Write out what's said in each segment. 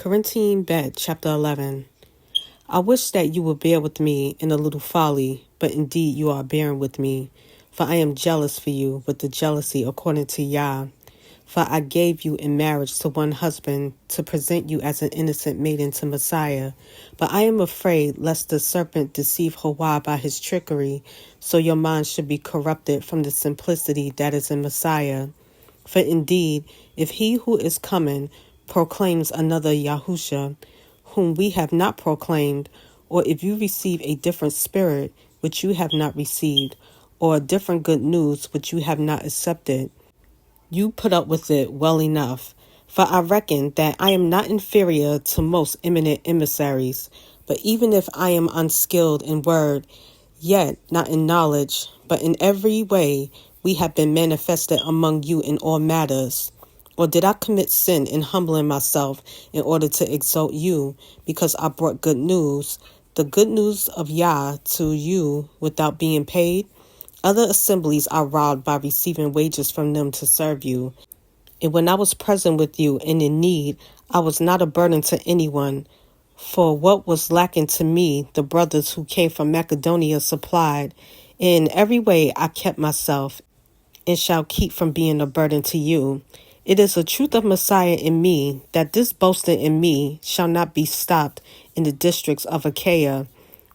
Qorintiyim Bet, chapter 11. I wish that you would bear with me in a little folly, but indeed you are bearing with me. For I am jealous for you with the jealousy according to Yah. For I gave you in marriage to one husband to present you as an innocent maiden to Messiah. But I am afraid lest the serpent deceive Hawa by his trickery, so your mind should be corrupted from the simplicity that is in Messiah. For indeed, if he who is coming proclaims another Yahusha, whom we have not proclaimed, or if you receive a different spirit which you have not received, or a different good news which you have not accepted, you put up with it well enough. For I reckon that I am not inferior to most eminent emissaries, but even if I am unskilled in word, yet not in knowledge, but in every way we have been manifested among you in all matters. Or did I commit sin in humbling myself in order to exalt you, because I brought good news, the good news of Yah to you without being paid? Other assemblies I robbed by receiving wages from them to serve you. And when I was present with you and in need, I was not a burden to anyone. For what was lacking to me, the brothers who came from Macedonia supplied. In every way I kept myself, and shall keep from being a burden to you. It is a truth of Messiah in me, that this boasting in me shall not be stopped in the districts of Achaia.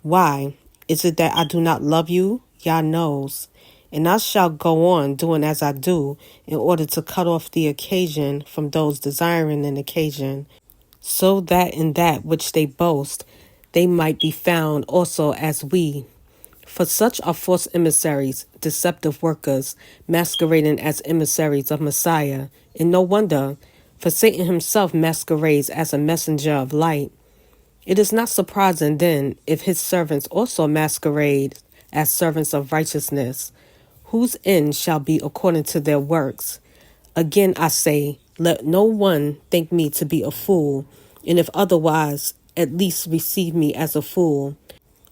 Why? Is it that I do not love you? Yah knows. And I shall go on doing as I do, in order to cut off the occasion from those desiring an occasion, so that in that which they boast, they might be found also as we. For such are false emissaries, deceptive workers, masquerading as emissaries of Messiah. And no wonder, for Satan himself masquerades as a messenger of light. It is not surprising then if his servants also masquerade as servants of righteousness, whose end shall be according to their works. Again I say, let no one think me to be a fool, and if otherwise, at least receive me as a fool,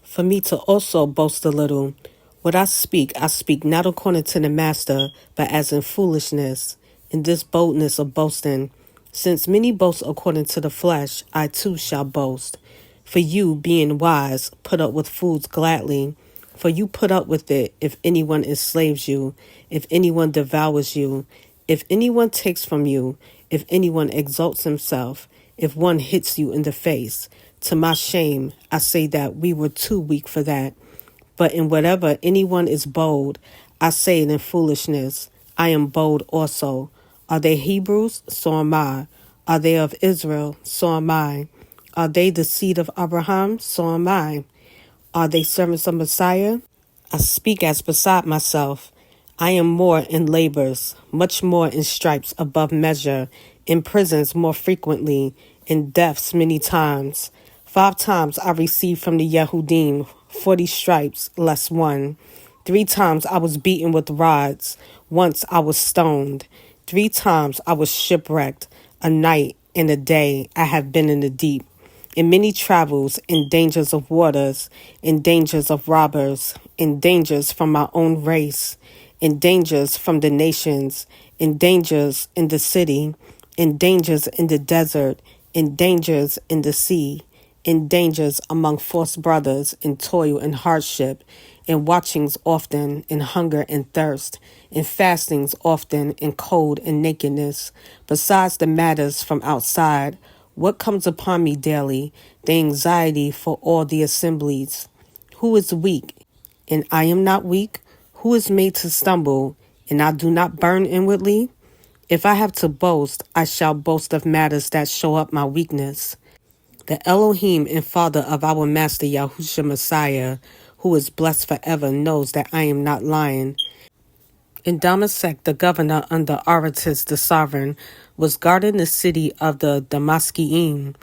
for me to also boast a little. What I speak not according to the master, but as in foolishness, in this boldness of boasting. Since many boast according to the flesh, I too shall boast. For you, being wise, put up with fools gladly. For you put up with it if anyone enslaves you, if anyone devours you, if anyone takes from you, if anyone exalts himself, if one hits you in the face. To my shame, I say that we were too weak for that. But in whatever anyone is bold, I say it in foolishness. I am bold also. Are they Hebrews? So am I. Are they of Israel? So am I. Are they the seed of Abraham? So am I. Are they servants of Messiah? I speak as beside myself. I am more in labors, much more in stripes above measure, in prisons more frequently, in deaths many times. 5 times I received from the Yehudim 40 stripes, less one. 3 times I was beaten with rods. Once I was stoned. 3 times I was shipwrecked. A night and a day I have been in the deep. In many travels, in dangers of waters, in dangers of robbers, in dangers from my own race, in dangers from the nations, in dangers in the city, in dangers in the desert, in dangers in the sea, in dangers among false brothers, in toil and hardship, in watchings often, in hunger and thirst, in fastings often, in cold and nakedness, besides the matters from outside. What comes upon me daily? The anxiety for all the assemblies. Who is weak, and I am not weak? Who is made to stumble, and I do not burn inwardly? If I have to boast, I shall boast of matters that show up my weakness. The Elohim and Father of our Master Yahushua Messiah, who is blessed forever, knows that I am not lying. And Damasek, the governor under Aretas the sovereign, was guarding the city of the Damascenes,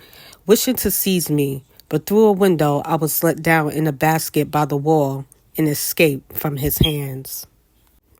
wishing to seize me, but through a window I was let down in a basket by the wall and escaped from his hands.